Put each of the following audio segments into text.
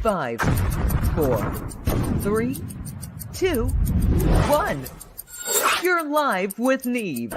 5, 4, 3, 2, 1. You're live with Neve.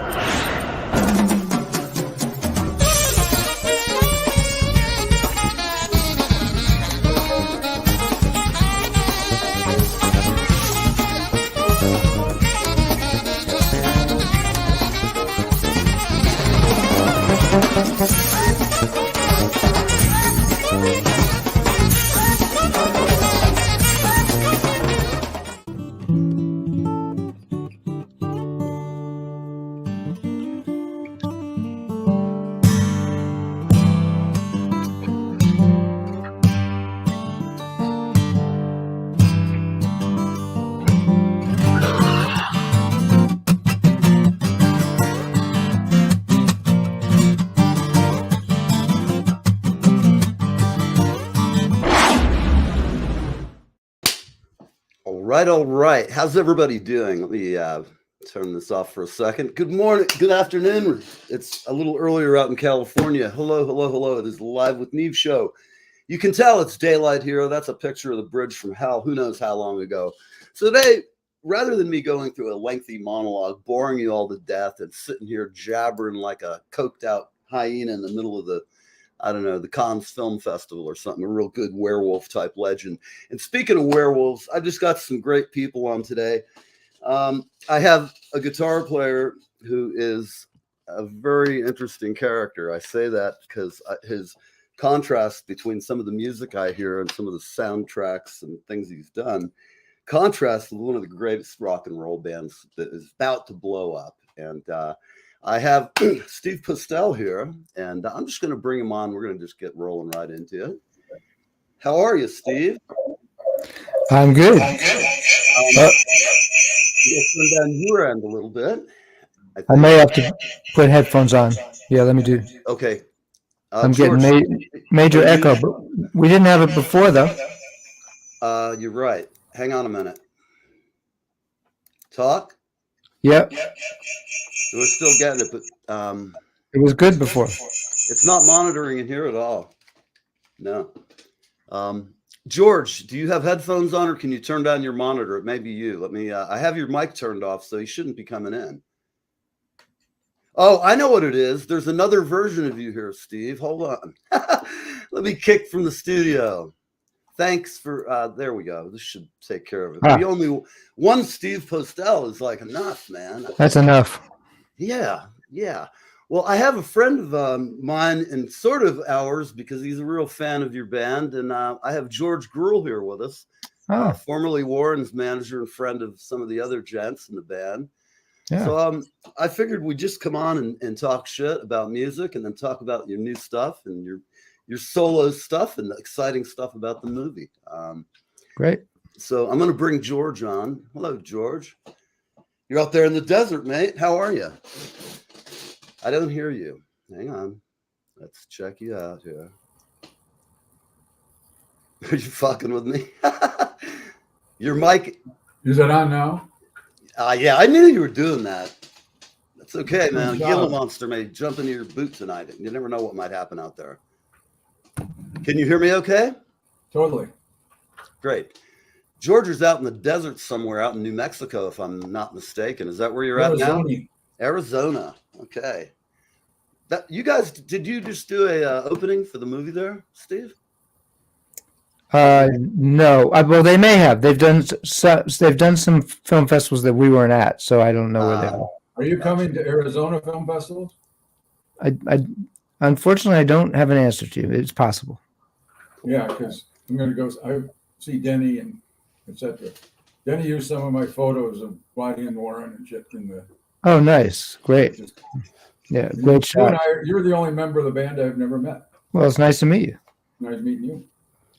All right. How's everybody doing? Let me turn this off for a second. Good morning. Good afternoon. It's a little earlier out in California. Hello. It is the Live with Neve show. You can tell it's daylight here. That's a picture of the bridge from hell. Who knows how long ago. So today, rather than me going through a lengthy monologue, boring you all to death and sitting here jabbering like a coked out hyena in the middle of the Cannes Film Festival or something, a real good werewolf type legend. And speaking of werewolves, I just got some great people on today. I have a guitar player who is a very interesting character. I say that because his contrast between some of the music I hear and some of the soundtracks and things he's done contrasts with one of the greatest rock and roll bands that is about to blow up. And I have Steve Postell here, and I'm just going to bring him on. We're going to just get rolling right into it. How are you, Steve? I'm good. You'll turn down your end a little bit. I may have to put headphones on. Yeah, let me do. Okay. I'm George, getting major echo, but we didn't have it before, though. You're right. Hang on a minute. Talk? Yep. We're still getting it, but It was good before. it's not monitoring in here at all. No. George, do you have headphones on, or can you turn down your monitor? It may be you. Let me. I have your mic turned off, so you shouldn't be coming in. Oh, I know what it is. There's another version of you here, Steve. Hold on. Let me kick from the studio. Thanks for. There we go. This should take care of it. Huh. We only one Steve Postell is like enough, man. That's enough. Yeah. Well, I have a friend of mine and sort of ours because he's a real fan of your band. And I have George Gruhl here with us, formerly Warren's manager and friend of some of the other gents in the band. Yeah. So I figured we'd just come on and talk shit about music and then talk about your new stuff and your solo stuff and the exciting stuff about the movie. Great. So I'm going to bring George on. Hello, George. You're out there in the desert, mate. How are you? I don't hear you. Hang on. Let's check you out here. Are you fucking with me? Your mic. Is it on now? Yeah, I knew you were doing that. That's okay, man. A Good Gila job. monster may jump into your boot tonight. You never know what might happen out there. Can you hear me okay? Totally. Great. George is out in the desert somewhere out in New Mexico, if I'm not mistaken. Is that where you're at now? Arizona. Okay. You guys, did you just do a opening for the movie there, Steve? No. Well, they may have. They've done some film festivals that we weren't at, so I don't know where they are. Are you coming to Arizona Film Festival? I unfortunately I don't have an answer to you. It's possible. Yeah, because I'm going to go. I see Denny and etc. Denny used some of my photos of Whitey and Warren and shit in the. Oh, nice. Great. Yeah, great shot. You're the only member of the band I've never met. Well, it's nice to meet you. Nice meeting you.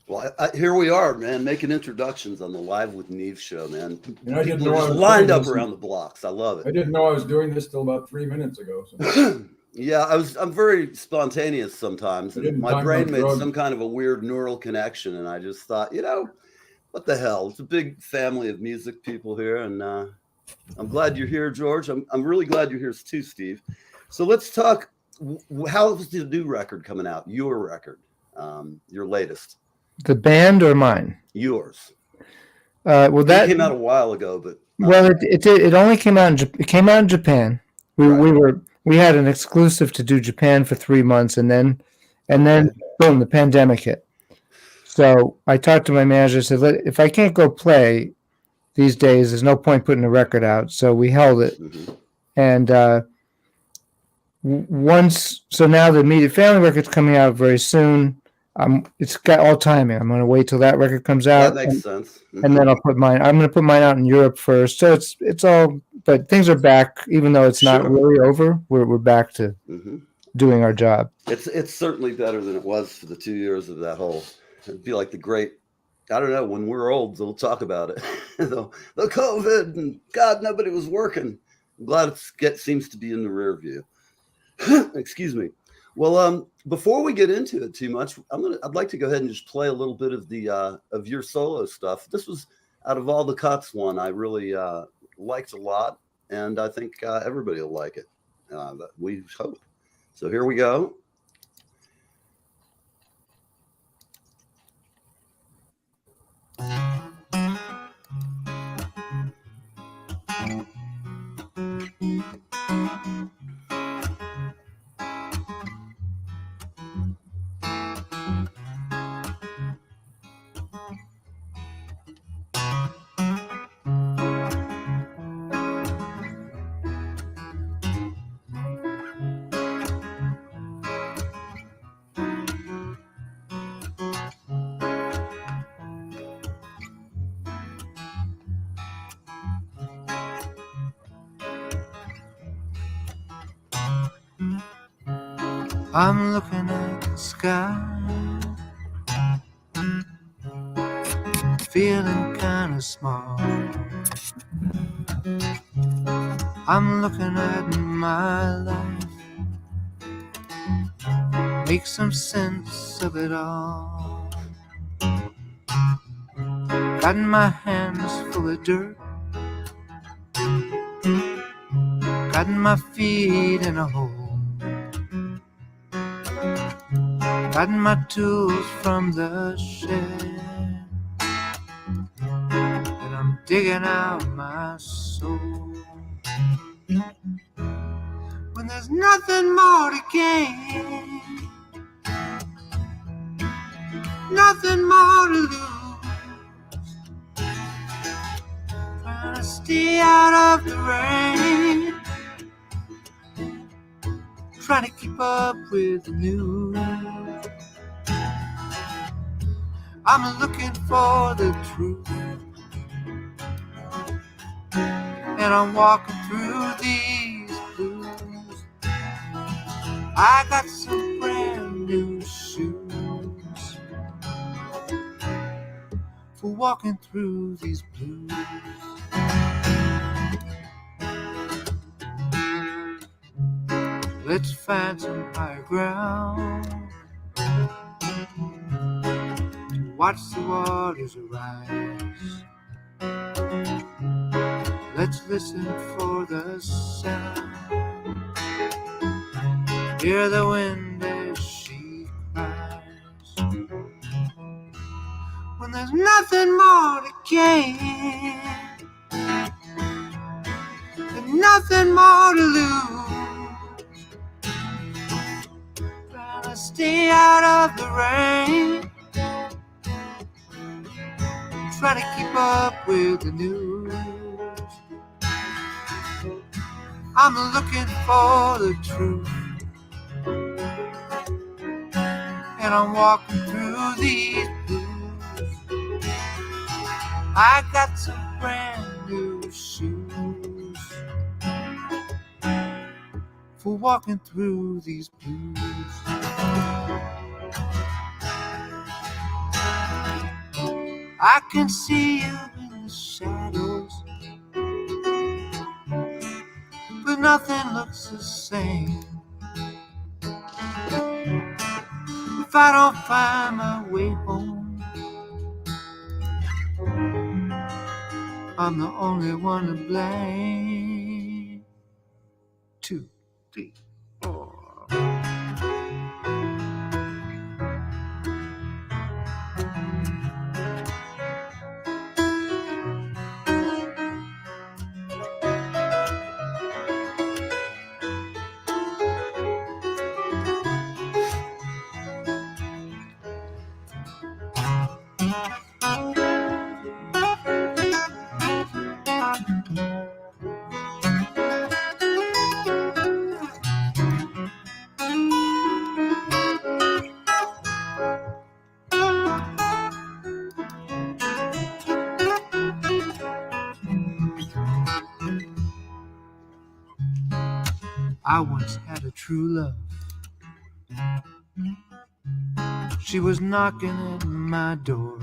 Well, here we are, man, making introductions on the Live with Neve show, man. And I didn't People know are I just was lined doing up this. around the blocks. I love I it. didn't know I was doing this till about 3 minutes ago. So. Yeah, I'm very spontaneous sometimes. And my time brain no made drug. some kind of a weird neural connection. And I just thought, what the hell? It's a big family of music people here. And I'm glad you're here, George. I'm really glad you're here too, Steve. So let's talk. How's the new record coming out? Your record, your latest. The band or mine? Yours. Well, That that came out a while ago, but well, it only came out it came out in Japan. We had an exclusive to do Japan for 3 months, and then boom, the pandemic hit. So I talked to my manager. Said, if I can't go play these days, there's no point putting a record out. So we held it, and so now the Immediate Family record's coming out very soon. It's got all timing. I'm going to wait till that record comes out. That makes sense. And then I'll put mine. I'm going to put mine out in Europe first. So it's all, but things are back, even though it's not really over. We're back to doing our job. It's certainly better than it was for the 2 years of that whole. It'd be like the great. I don't know. When we're old, they'll talk about it. the COVID and God, nobody was working. I'm glad it seems to be in the rear view. Excuse me. Well, before we get into it too much, I'd like to go ahead and just play a little bit of the of your solo stuff. This was out of all the cuts one I really liked a lot, and I think everybody will like it. We hope. So here we go. I'm looking at the sky, feeling kind of small. I'm looking at my life, make some sense of it all. Got my hands full of dirt, got my feet in a hole. Got my tools from the shed, and I'm digging out my soul. When there's nothing more to gain, nothing more to lose, trying to stay out of the rain, trying to keep up with the news. I'm looking for the truth, and I'm walking through these blues. I got some brand new shoes for walking through these blues. Let's find some higher ground, watch the waters arise. Let's listen for the sound, hear the wind as she cries. When there's nothing more to gain and nothing more to lose, trying to stay out of the rain, try to keep up with the news. I'm looking for the truth, and I'm walking through these blues. I got some brand new shoes for walking through these blues. I can see you in the shadows, but nothing looks the same. If I don't find my way home, I'm the only one to blame. 2, 3, 4. I once had a true love. She was knocking at my door,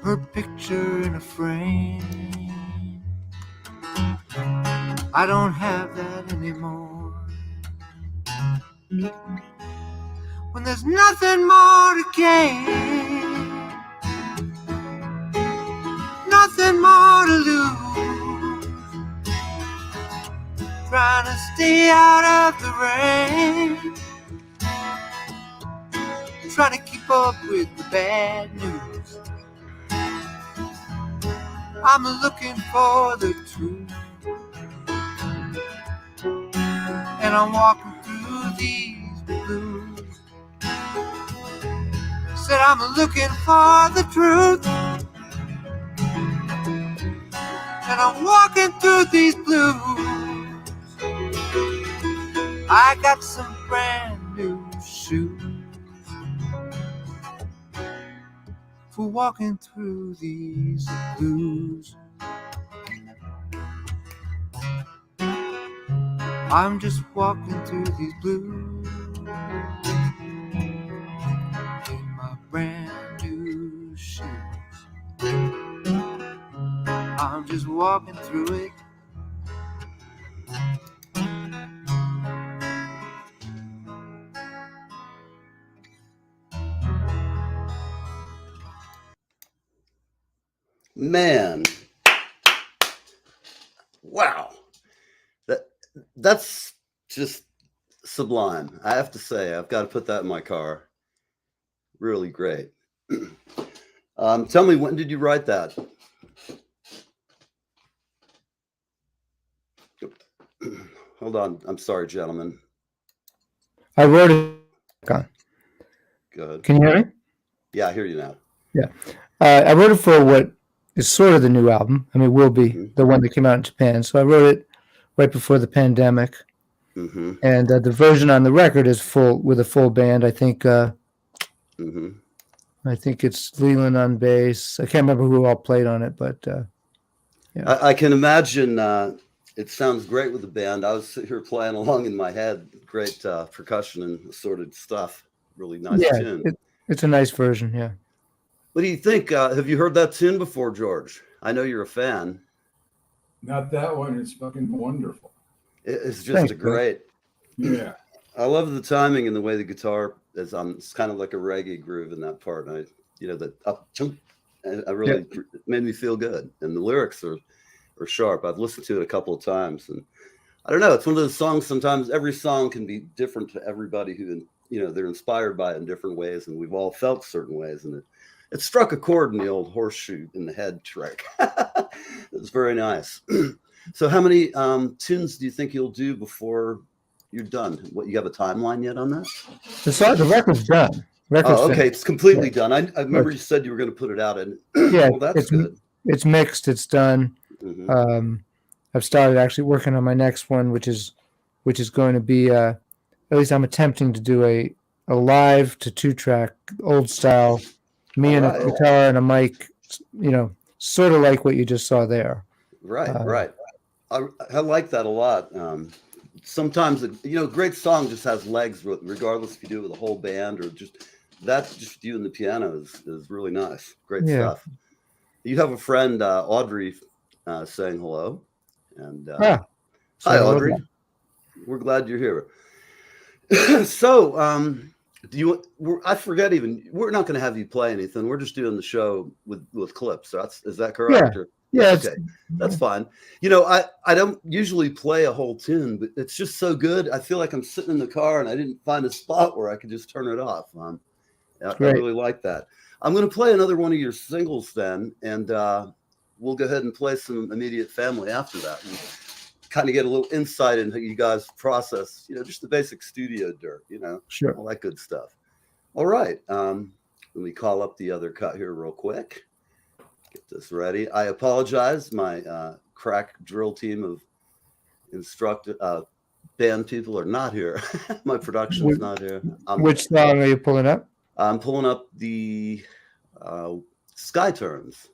her picture in a frame. I don't have that anymore. When there's nothing more to gain, nothing more to lose, trying to stay out of the rain, trying to keep up with the bad news. I'm looking for the truth, and I'm walking through these blues. Said I'm looking for the truth, and I'm walking through these blues. I got some brand new shoes for walking through these blues. I'm just walking through these blues in my brand new shoes. I'm just walking through it. Man, wow, that's just sublime. I have to say, I've got to put that in my car. Really great. Tell me, when did you write that? Hold on. I'm sorry, gentlemen. I wrote it. Go ahead. Can you hear me? Yeah, I hear you now. Yeah. I wrote it for what is sort of the new album. I mean, will be the one that came out in Japan. So I wrote it right before the pandemic. Mm-hmm. And the version on the record is full with a full band. I think I think it's Leland on bass. I can't remember who all played on it, but yeah. I can imagine it sounds great with the band. I was sitting here playing along in my head. Great percussion and assorted stuff. Really nice tune. It's a nice version, yeah. What do you think? Have you heard that tune before, George? I know you're a fan. Not that one. It's fucking wonderful. It's just great. Yeah. I love the timing and the way the guitar is on. It's kind of like a reggae groove in that part. And the up chunk, I really it made me feel good. And the lyrics are sharp. I've listened to it a couple of times, and I don't know. It's one of those songs. Sometimes every song can be different to everybody who, they're inspired by it in different ways, and we've all felt certain ways. And it struck a chord in the old horseshoe in the head trick. It was very nice. So how many tunes do you think you'll do before you're done? What, you have a timeline yet on that? The record's done. Okay. It's completely done. I remember you said you were going to put it out. And yeah, well, that's good. It's mixed. It's done. Mm-hmm. I've started actually working on my next one, which is going to be, at least I'm attempting to do a live to 2-track old style, me and a guitar and a mic, sort of like what you just saw there. Right. I like that a lot. Sometimes, a great song just has legs, regardless if you do it with a whole band or just you and the piano is really nice. Great stuff. You have a friend, Audrey, saying hello. And hi, Audrey. We're glad you're here. So, I forget even. We're not going to have you play anything. We're just doing the show with clips. So is that correct? Yeah. Okay, that's fine. I don't usually play a whole tune, but it's just so good. I feel like I'm sitting in the car and I didn't find a spot where I could just turn it off. I really like that. I'm going to play another one of your singles then, and we'll go ahead and play some Immediate Family after that and kind of get a little insight into how you guys process, just the basic studio dirt, Sure. all that good stuff. All right. Let me call up the other cut here real quick. Get this ready. I apologize. My crack drill team of band people are not here. My production's not here. Which song are you pulling up? I'm pulling up the Sky Turns.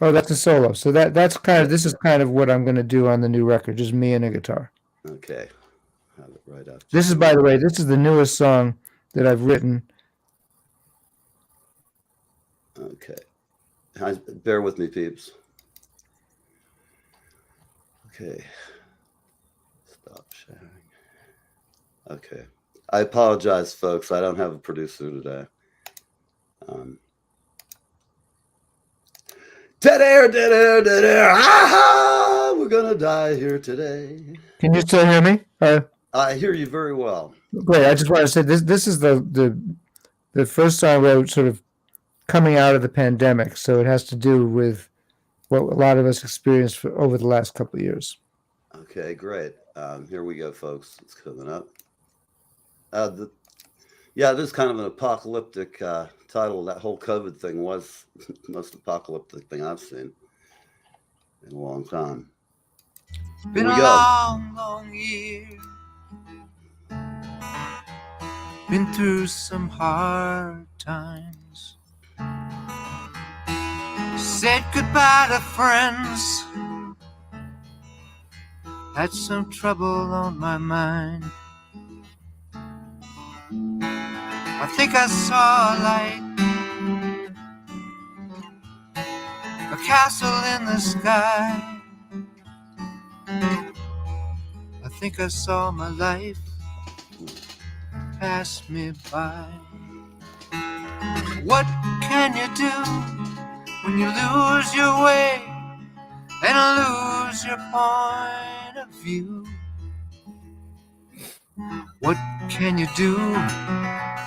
Oh, that's a solo. So that's kind of this is kind of what I'm going to do on the new record, just me and a guitar. Okay. Have it right after. This is, by the way, this is the newest song that I've written. Okay. Bear with me, peeps. Okay. Stop sharing. Okay. I apologize, folks. I don't have a producer today. Dead air, dead air, dead air. Ah, we're gonna die here today. Can you still hear me? I hear you very well. Great. I just want to say this is the first song I wrote sort of coming out of the pandemic, so it has to do with what a lot of us experienced over the last couple of years. Okay, great. Here we go, folks. It's coming up. Yeah, this is kind of an apocalyptic title. That whole COVID thing was the most apocalyptic thing I've seen in a long time. Been Here a we go. long, long year. Been through some hard times. Said goodbye to friends. Had some trouble on my mind. I think I saw a light, a castle in the sky. I think I saw my life pass me by. What can you do when you lose your way and lose your point of view? What can you do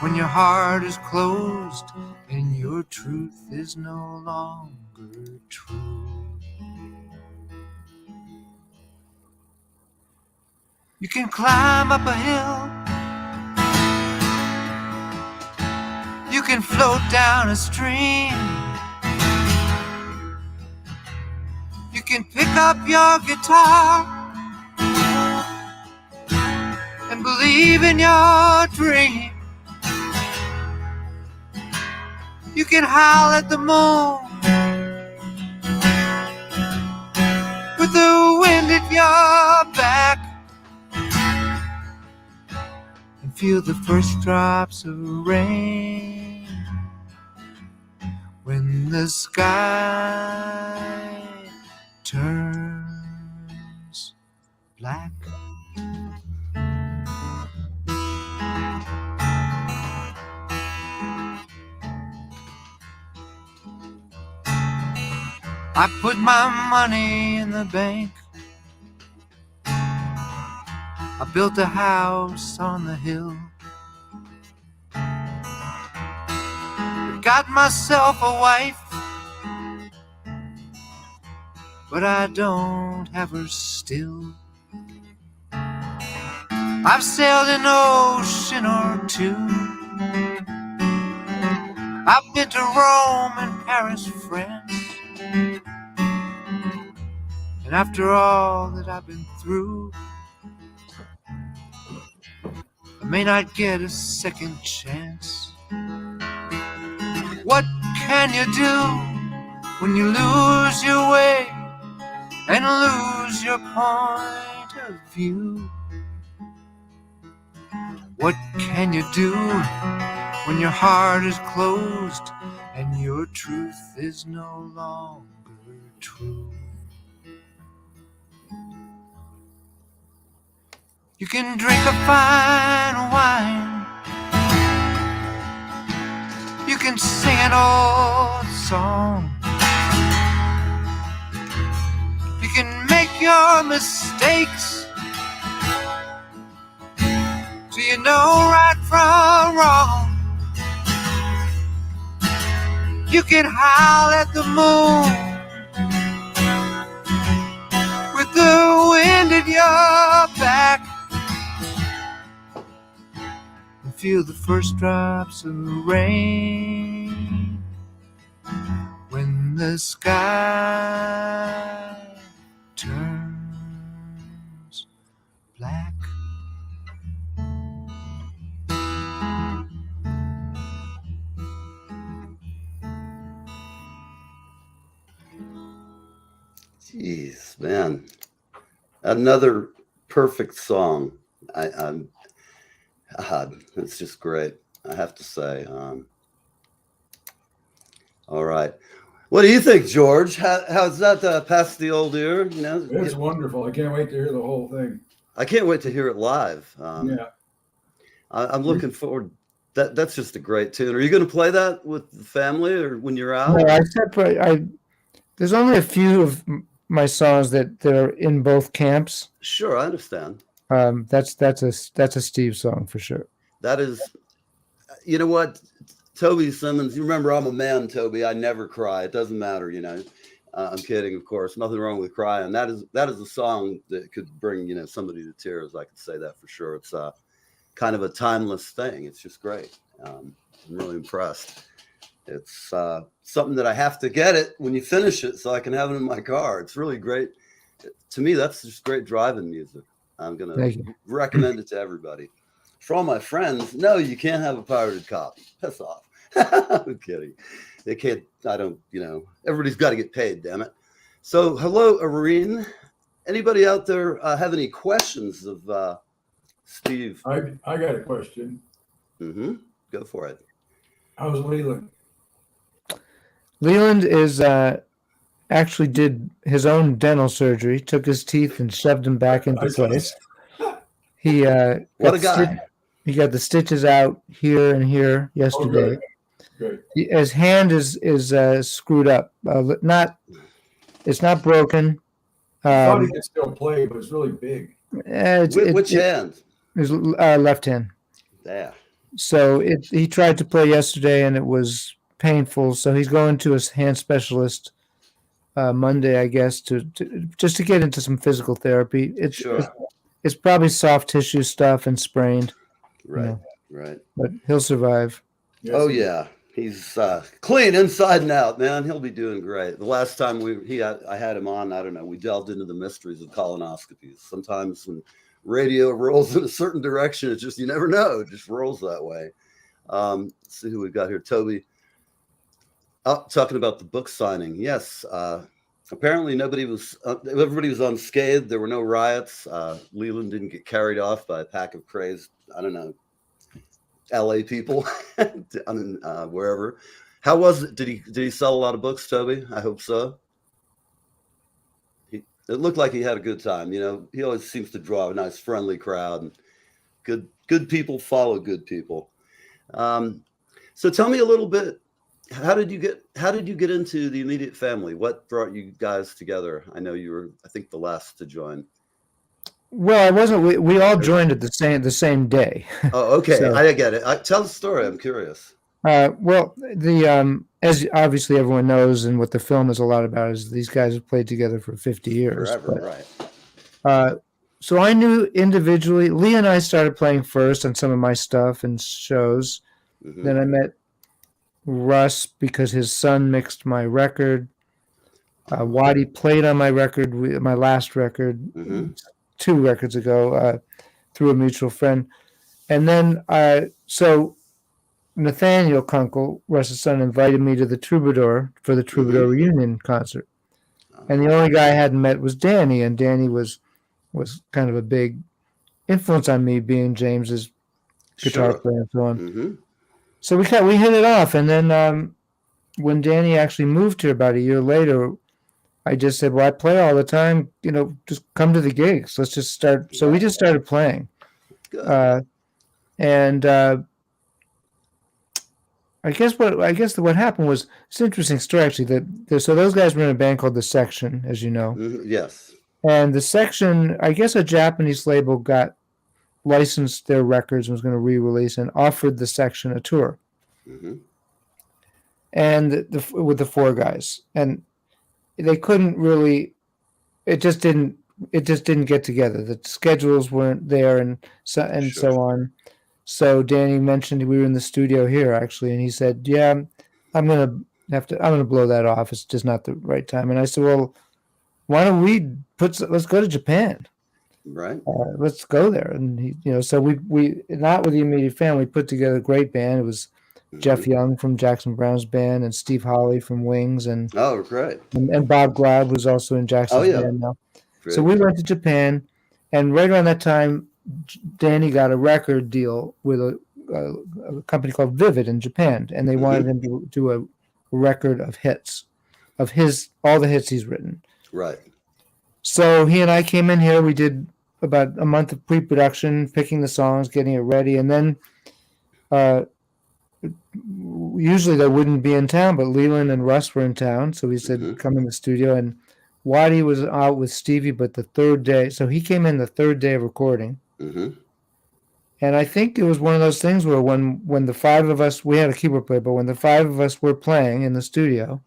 when your heart is closed and your truth is no longer true? You can climb up a hill, you can float down a stream, you can pick up your guitar and believe in your dream. You can howl at the moon with the wind at your back and feel the first drops of rain when the sky turns black. I put my money in the bank. I built a house on the hill. Got myself a wife, but I don't have her still. I've sailed an ocean or two. I've been to Rome and Paris, France. And after all that I've been through, I may not get a second chance. What can you do when you lose your way and lose your point of view? What can you do when your heart is closed and your truth is no longer true? You can drink a fine wine, you can sing an old song, you can make your mistakes so you know right from wrong. You can howl at the moon with the wind at your back and feel the first drops of rain when the sky turns black. Jeez, man. Another perfect song. I'm it's just great, I have to say. All right. What do you think, George? How's that past the old ear? You know, It's wonderful. I can't wait to hear the whole thing. I can't wait to hear it live. Yeah. I'm looking forward. That's just a great tune. Are you going to play that with the family or when you're out? No, I separate. There's only a few of my songs that are in both camps. Sure, I understand. That's a Steve song for sure. That is, you know what, Toby Simmons. You remember, I'm a man, Toby. I never cry. It doesn't matter, you know. I'm kidding, of course. Nothing wrong with crying. That is a song that could bring, you know, somebody to tears. I could say that for sure. It's kind of a timeless thing. It's just great. I'm really impressed. It's something that I have to get it when you finish it so I can have it in my car. It's really great. To me, that's just great driving music. I'm going to recommend it to everybody. For all my friends, no, you can't have a pirated copy. Piss off. I'm kidding. They can't, I don't, you know, everybody's got to get paid, damn it. So, hello, Irene. Anybody out there have any questions of Steve? I got a question. Mm-hmm. Go for it. How's Leland? Leland is actually did his own dental surgery, took his teeth and shoved them back into place. He What a guy. He got the stitches out here and here yesterday. Good. His hand is screwed up. It's not broken. I thought he could still play, but it's really big. Which hand? His left hand. There. So he tried to play yesterday and it was painful. So he's going to a hand specialist Monday, I guess, to just to get into some physical therapy. It's probably soft tissue stuff and sprained. Right, you know, right. But he'll survive. Yes, Oh yeah, he's clean inside and out, man. He'll be doing great. The last time I had him on, I don't know, we delved into the mysteries of colonoscopies. Sometimes when radio rolls in a certain direction, it's just, you never know, it just rolls that way. Let's see who we've got here. Toby. Oh, talking about the book signing. Yes. Apparently everybody was unscathed. There were no riots. Leland didn't get carried off by a pack of crazed, I don't know, LA people. I mean, wherever. How was it? Did he sell a lot of books, Toby? I hope so. It looked like he had a good time. You know, he always seems to draw a nice, friendly crowd, and good people follow good people. So tell me a little bit. How did you get into the immediate family? What brought you guys together? I know you were, I think, the last to join. Well, I wasn't. We all joined at the same day. Oh, okay. So, I get it. Tell the story. I'm curious. Well, as obviously everyone knows, and what the film is a lot about is these guys have played together for 50 years. Forever, right. So I knew individually. Lee and I started playing first on some of my stuff and shows. Mm-hmm. Then I met Russ because his son mixed my record. Waddy played on my record, my last record, mm-hmm. 2 records ago, through a mutual friend. And then, so Nathaniel Kunkel, Russ's son, invited me to the Troubadour for the Troubadour mm-hmm. reunion concert. And the only guy I hadn't met was Danny, and Danny was kind of a big influence on me, being James's guitar player and so on. Mm-hmm. So we hit it off, and then when Danny actually moved here about a year later, I just said, "Well, I play all the time. You know, just come to the gigs. Let's just start." So we just started playing, and I guess what happened was, it's an interesting story actually. So those guys were in a band called The Section, as you know. Mm-hmm. Yes. And The Section, I guess a Japanese label got licensed their records and was going to re-release and offered The Section a tour. Mm-hmm. And with the 4 guys, and they couldn't really. It just didn't get together. The schedules weren't there, and so on. So Danny mentioned we were in the studio here actually, and he said, "Yeah, I'm gonna blow that off. It's just not the right time." And I said, "Well, why don't let's go to Japan, right? Let's go there." And he, so we not with the immediate family, put together a great band. It was Jeff Young from Jackson Brown's band, and Steve Holly from Wings, and Oh, great. Bob Glad was also in Jackson's Oh, yeah. band now. Great. So we went to Japan, and right around that time, Danny got a record deal with a company called Vivid in Japan, and they wanted him to do a record of hits, of all the hits he's written. Right. So he and I came in here. We did about a month of pre-production, picking the songs, getting it ready, and then usually they wouldn't be in town, but Leland and Russ were in town, so we said, come in the studio, and Waddy was out with Stevie, but the third day, so he came in the third day of recording. And I think it was one of those things where when the five of us, we had a keyboard player, but when the five of us were playing in the studio,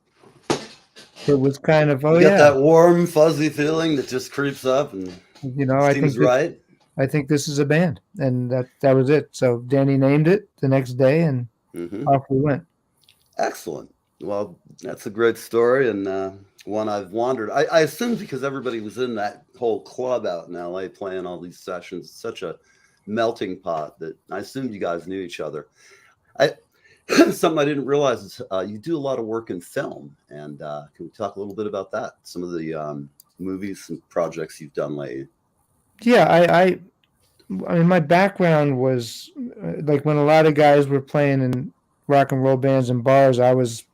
it was kind of, you got that warm, fuzzy feeling that just creeps up and seems right. I think this is a band, and that was it. So Danny named it the next day, and off we went. Excellent. Well, that's a great story, and one I've wandered. I assumed because everybody was in that whole club out in LA playing all these sessions, such a melting pot, that I assumed you guys knew each other. Something I didn't realize is you do a lot of work in film, and can we talk a little bit about that? Some of the movies and projects you've done lately. Yeah, I mean, my background was like when a lot of guys were playing in rock and roll bands and bars, I was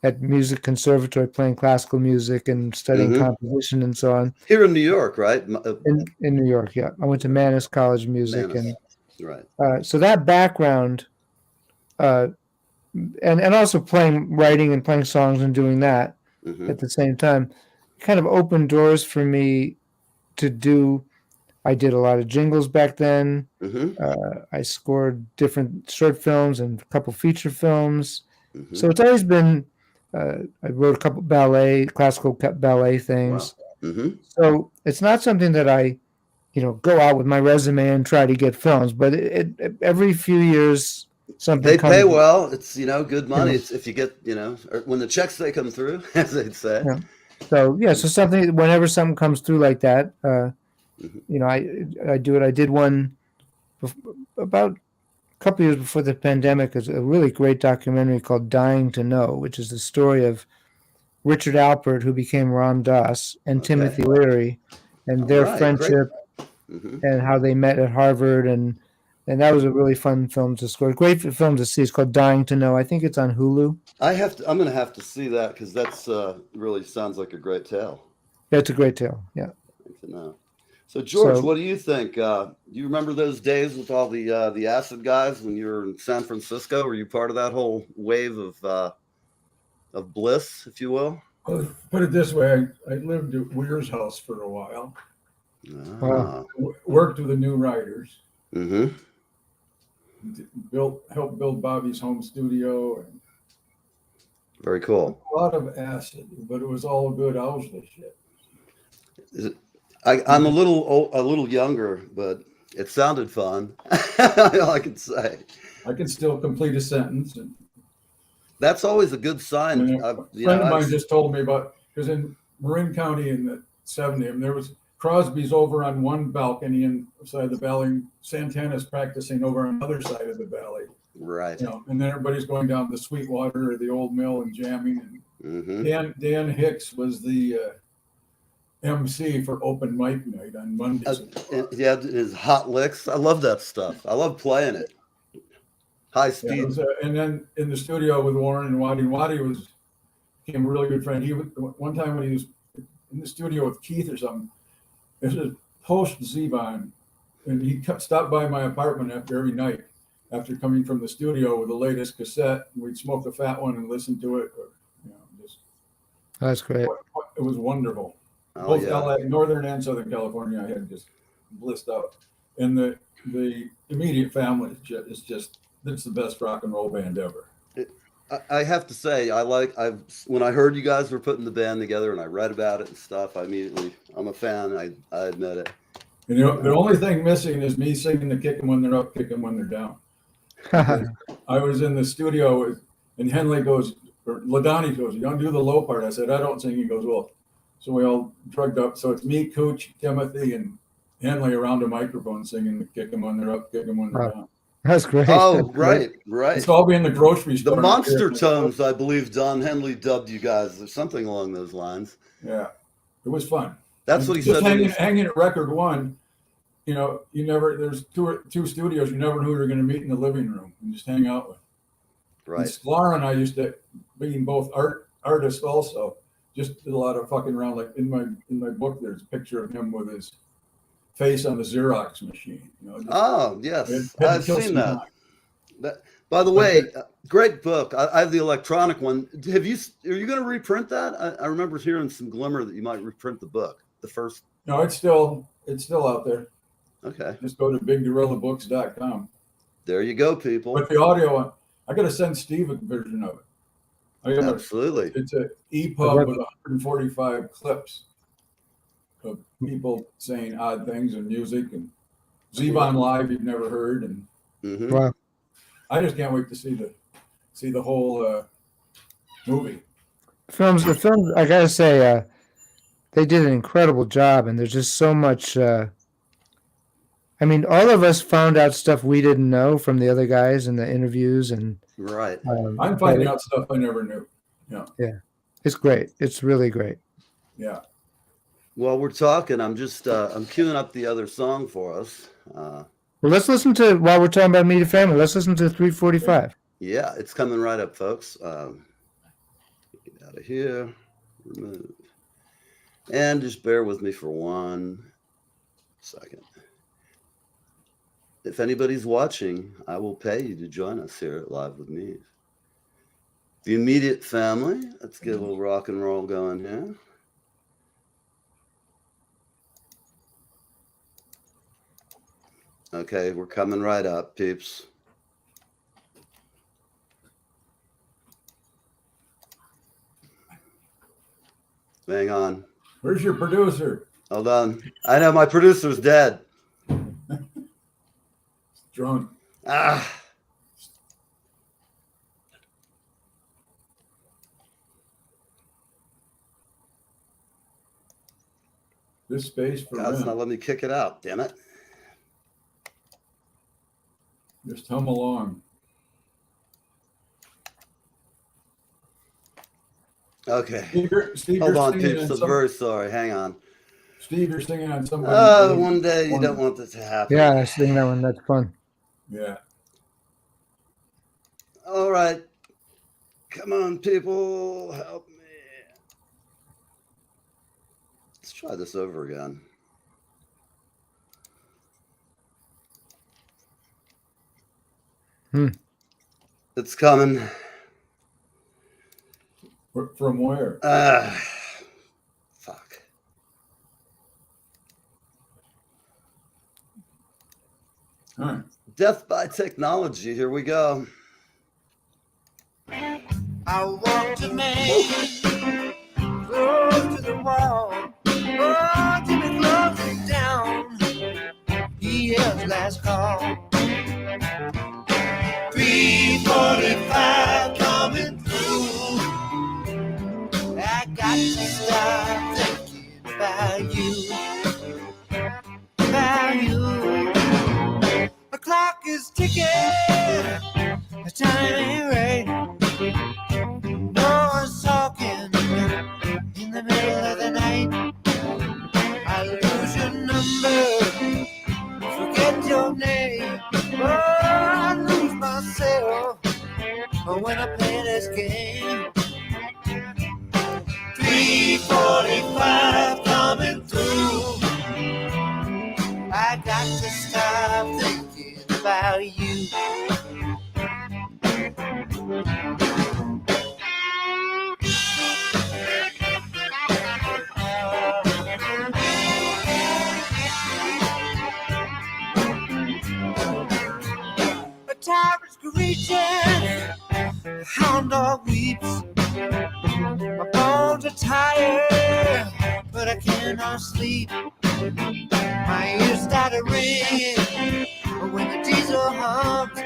at music conservatory playing classical music and studying composition and so on. Here in New York, right? In New York, yeah. I went to Mannes College of Music. Mannes. And right. So that background, and also writing and playing songs and doing that at the same time, kind of opened doors for me to do. I did a lot of jingles back then. I scored different short films and a couple feature films. So it's always been, I wrote a couple classical ballet things. Wow. So it's not something that I, go out with my resume and try to get films, but it every few years, something they pay comes. well. It's, good money. It's if you get, or when the checks, they come through, as they'd say. Yeah. So whenever something comes through like that, I do it. I did one about a couple years before the pandemic. Is a really great documentary called "Dying to Know," which is the story of Richard Alpert, who became Ram Dass, and Timothy Leary, and their friendship, and how they met at Harvard, and that was a really fun film to score. Great film to see. It's called "Dying to Know." I think it's on Hulu. I'm going to have to see that because that's really sounds like a great tale. Yeah, it's a great tale. Yeah. Good to know. So George, what do you think? Do you remember those days with all the acid guys when you were in San Francisco? Were you part of that whole wave of bliss, if you will? Well, put it this way: I lived at Weir's house for a while. Worked with the New Riders. Helped build Bobby's home studio. And very cool. A lot of acid, but it was all good Owsley shit. I'm a little younger, but it sounded fun. All I can say. I can still complete a sentence. And that's always a good sign. A friend of mine just told me about, because in Marin County in the 70s, there was Crosby's over on one balcony inside the valley. Santana's practicing over on the other side of the valley. Right. And then everybody's going down to Sweetwater or the old mill and jamming. And Dan Hicks was the MC for open mic night on Mondays. He had his hot licks. I love that stuff. I love playing it. High speed. And then in the studio with Warren and Waddy became a really good friend. One time when he was in the studio with Keith or something, there's a post Zevon, and he stopped by my apartment every night after coming from the studio with the latest cassette. We'd smoke a fat one and listen to it. That's great. It was wonderful. Oh, Both LA, Northern and Southern California, I had just blissed out. And the immediate family is just, it's the best rock and roll band ever. I have to say, when I heard you guys were putting the band together and I read about it and stuff, I'm a fan. I admit it. And the only thing missing is me singing the "Kick 'em when they're up, kick 'em when they're down." I was in the studio and Henley goes, or LaDonnie goes, "You want to do the low part?" I said, "I don't sing." He goes, "Well," so we all drugged up. So it's me, Cooch, Timothy, and Henley around a microphone singing the "Kick 'em when they're up, kick 'em when they're down." That's great. Oh, That's great. right. It's all be in the grocery The store. Monster Tones, I believe Don Henley dubbed you guys, or something along those lines. Yeah, it was fun. That's what he Just said. when hanging at record one. You know, you never. There's two studios. You never knew who you were going to meet in the living room and just hang out with. Right. And Sklar and I used to, being both artists also, just did a lot of fucking around. Like in my book, there's a picture of him with his face on the Xerox machine. You know, just, Oh, yes. had to I've kill seen some that. time. By the way, great book. I have the electronic one. Are you going to reprint that? I remember hearing some glimmer that you might reprint the book. The first. No, it's still out there. Okay. Just go to bigggorillabooks.com. There you go, people. But the audio, I got to send Steve a version of it. Absolutely. It's an EPUB with 145 clips of people saying odd things and music and Zevon Live you've never heard, and Mhm. Wow. I just can't wait to see the whole movie. The films, I gotta say, they did an incredible job, and there's just so much. I mean, all of us found out stuff we didn't know from the other guys in the interviews, and Right. I'm finding out stuff I never knew. it's great. It's really great. Yeah. While we're talking, I'm queuing up the other song for us. Well, let's listen to, while we're talking about Meet a Family, let's listen to 345. Yeah, it's coming right up, folks. Get out of here. Remove. And just bear with me for 1 second. If anybody's watching, I will pay you to join us here at Live with Neve. The immediate family. Let's get a little rock and roll going here. Okay, we're coming right up, peeps. Hang on. Where's your producer? Hold on. I know my producer's dead. Drunk. Ah. This space for God's men. not letting me kick it out, damn it. Just hum along. Okay. Steve, Hold you're on, singing peeps. on I'm very sorry. Hang on. Steve, you're singing on somebody. One day you don't want this to happen. Yeah, I sing that one. That's fun. Yeah. All right. Come on, people. Help me. Let's try this over again. It's coming. From where? Fuck. All right. Death by technology. Here we go. I walked a man close to the wall. Oh, Jimmy closed it down. He yells last call. 345 coming through. I got to stop thinking about you. About you. The clock is ticking. The time ain't right. No one's talking in the middle of the night. I lose your number, forget your name. Oh, I lose myself when I play this game. 345 coming through. I got to stop thinking about you. A tire's screeching, a hound dog weeps. My bones are tired, but I cannot sleep. My ears started ringing when the diesel hums.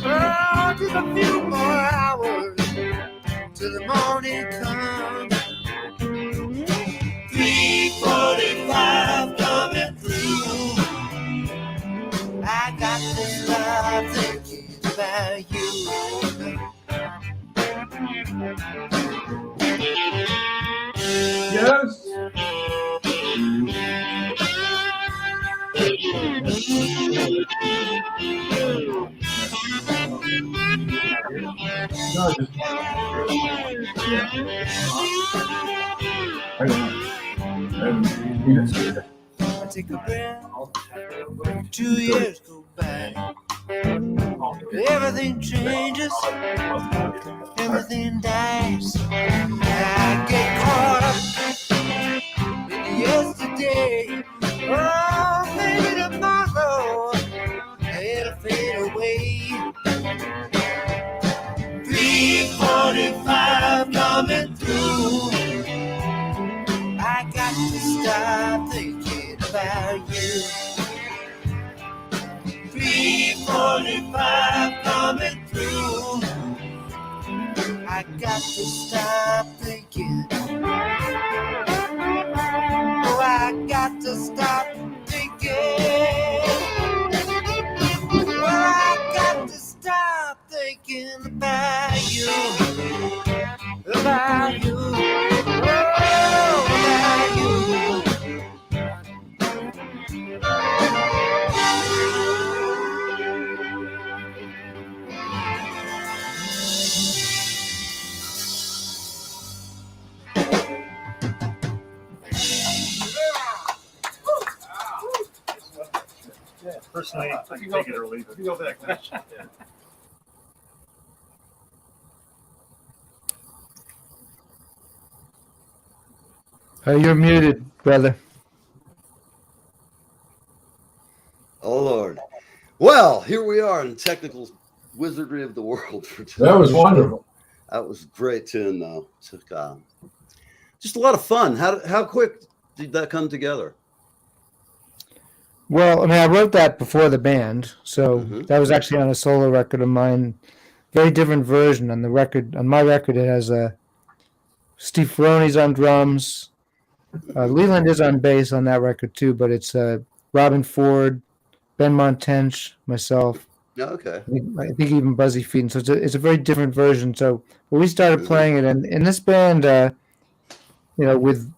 Oh, just a few more hours till the morning comes. 345 coming through. I got to stop thinking Yes. No, just yeah. I don't know. I haven't seen it. I take a breath. 2 years go by. Everything changes. Everything dies. I get caught up in yesterday. Oh, maybe tomorrow it'll fade away. 3:45 coming through. I got to stop thinking about you. 3:45 coming through. I got to stop thinking. Oh, I got to stop thinking. Oh, I got to stop thinking about you. About you. Oh, about you. Personally, I can take it or leave it. You go back there. You're muted, brother. Oh Lord. Well, here we are in technical wizardry of the world for today. That was wonderful. That was a great tune, though. Took just a lot of fun. How quick did that come together? Well, I mean, I wrote that before the band, so that was actually on a solo record of mine. Very different version on the record. On my record, it has Steve Ferrone's on drums. Leland is on bass on that record too, but it's Robin Ford, Ben Montench, myself. Yeah, okay. I think even Buzzy Feet. And so it's a very different version. So when we started playing it, and in this band, with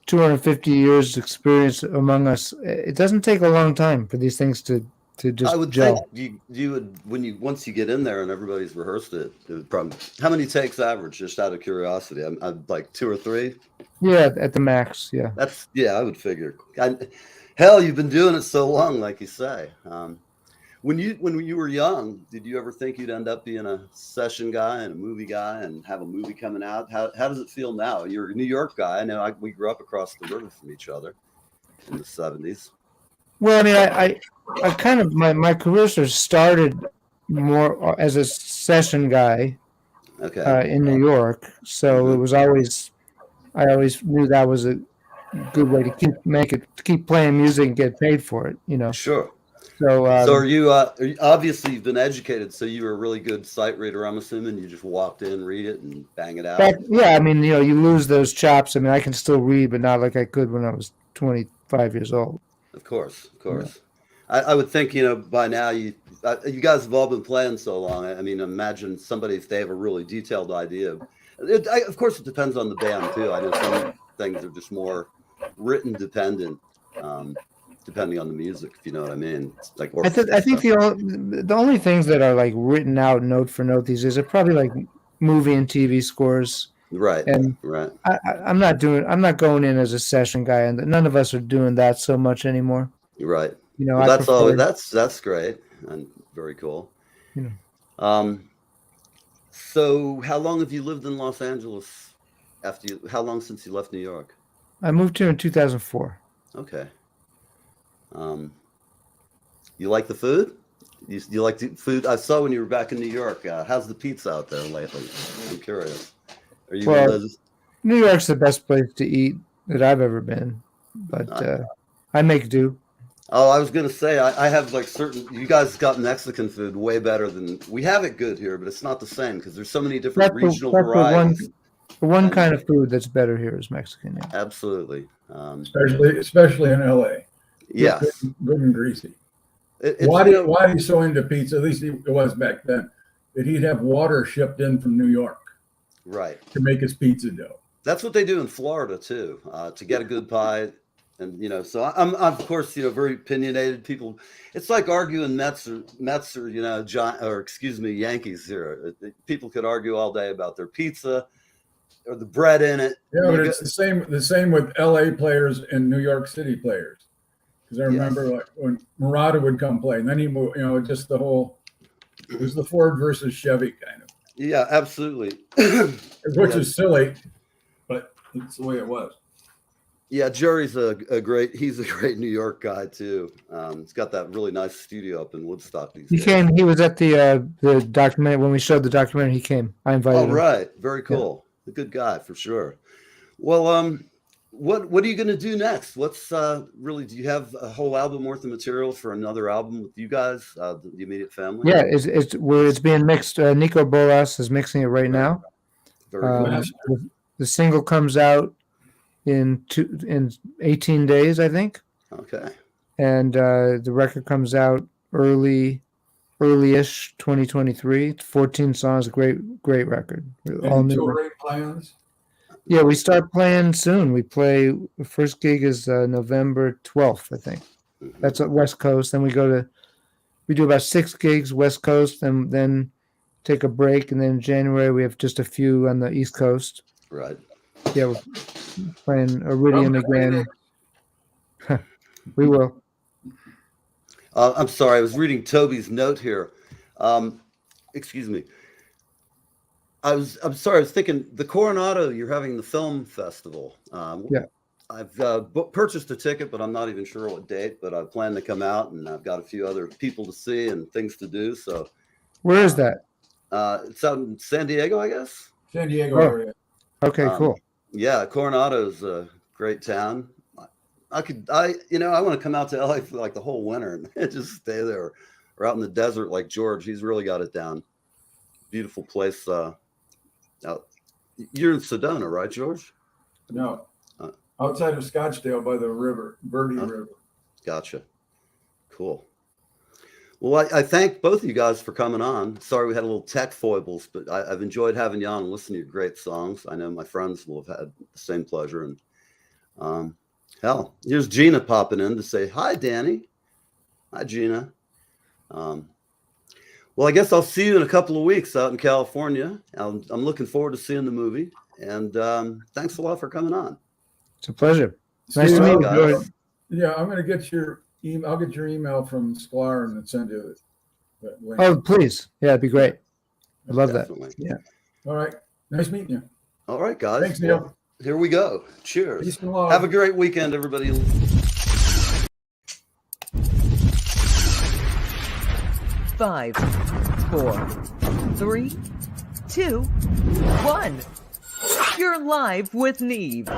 250 years experience among us, it doesn't take a long time for these things to just I would gel. think you would once you get in there and everybody's rehearsed it would probably. How many takes average? Just out of curiosity, I'm like 2 or 3. Yeah, at the max. Yeah. I would figure. Hell, you've been doing it so long, like you say. When you were young, did you ever think you'd end up being a session guy and a movie guy and have a movie coming out? How does it feel now? You're a New York guy. I know we grew up across the river from each other in the 70s. Well, I mean, I kind of my career sort of started more as a session guy in New York. So it was always I always knew that was a good way to keep playing music and get paid for it. Sure. So are you obviously you've been educated, so you were a really good sight reader, I'm assuming. You just walked in, read it, and bang it out. I mean, you lose those chops. I mean, I can still read, but not like I could when I was 25 years old. Of course. Yeah. I would think, by now you guys have all been playing so long. I mean, imagine somebody, if they have a really detailed idea. Of course, it depends on the band too. I know some things are just more written dependent. Depending on the music, if you know what I mean. It's like I think the only things that are like written out note for note these days are probably like movie and TV scores. Right. And right. I'm not going in as a session guy, and none of us are doing that so much anymore. Right. Well, that's great and very cool. So how long have you lived in Los Angeles how long since you left New York? I moved here in 2004. Okay. You like the food? You like the food? I saw when you were back in New York. How's the pizza out there lately? I'm curious. Are you New York's the best place to eat that I've ever been, but I make do. Oh, I was gonna say I have like you guys got Mexican food way better than we have it good here, but it's not the same because there's so many different regional varieties. The one kind of food that's better here is Mexican. Yeah. Absolutely. Especially in LA. Yes. Good and greasy. Why he's so into pizza, at least it was back then, that he'd have water shipped in from New York. Right. to make his pizza dough. That's what they do in Florida too, to get a good pie. And so I'm of course very opinionated. People, it's like arguing Mets or Yankees here. People could argue all day about their pizza or the bread in it. Yeah, but it's the same with LA players and New York City players. Because I remember like when Murata would come play, and then he moved. Just the whole. It was the Ford versus Chevy kind of. Yeah, absolutely. Which is silly, but it's the way it was. Yeah, Jerry's a great New York guy too. He's got that really nice studio up in Woodstock these days. He came. He was at the documentary when we showed the documentary. He came. I invited him. Oh, right. Very cool. Yeah. A good guy for sure. Well, what are you going to do next? What's really? Do you have a whole album worth of material for another album with you guys, the immediate family? Yeah, it's being mixed. Nico Bolas is mixing it right now. Very cool. The single comes out in 18 days, I think. Okay. And the record comes out early-ish 2023. 14 songs, great record. All Any new. touring plans? Yeah, we start playing soon. The first gig is November 12th, I think. Mm-hmm. That's at West Coast. Then we do about 6 gigs West Coast, and then take a break. And then in January, we have just a few on the East Coast. Right. Yeah, we're playing Iridium again. We will. I'm sorry. I was reading Toby's note here. Excuse me. I'm sorry. I was thinking the Coronado. You're having the film festival. Yeah. I've purchased a ticket, but I'm not even sure what date. But I plan to come out, and I've got a few other people to see and things to do. So, Where is that? It's out in San Diego, I guess. San Diego area. Okay, cool. Yeah, Coronado's a great town. I want to come out to LA for like the whole winter and just stay there, or out in the desert like George. He's really got it down. Beautiful place. Out. You're in Sedona, right, George? No, outside of Scottsdale by the river, Verde River. Gotcha. Cool. Well, I thank both of you guys for coming on. Sorry we had a little tech foibles, but I've enjoyed having you on and listening to your great songs. I know my friends will have had the same pleasure. And hell, here's Gina popping in to say, hi, Danny. Hi, Gina. Well, I guess I'll see you in a couple of weeks out in California. I'm looking forward to seeing the movie. And thanks a lot for coming on. It's a pleasure. Nice to meet you, George. Yeah, I'm going to get your email. I'll get your email from Sklar and send you that link. Oh, please. Yeah, it'd be great. I love Definitely. that. Yeah. All right. Nice meeting you. All right, guys. Thanks, Neil. Here we go. Cheers. Peace and love. Have a great weekend, everybody. 5, 4, 3, 2, 1. You're live with Neve.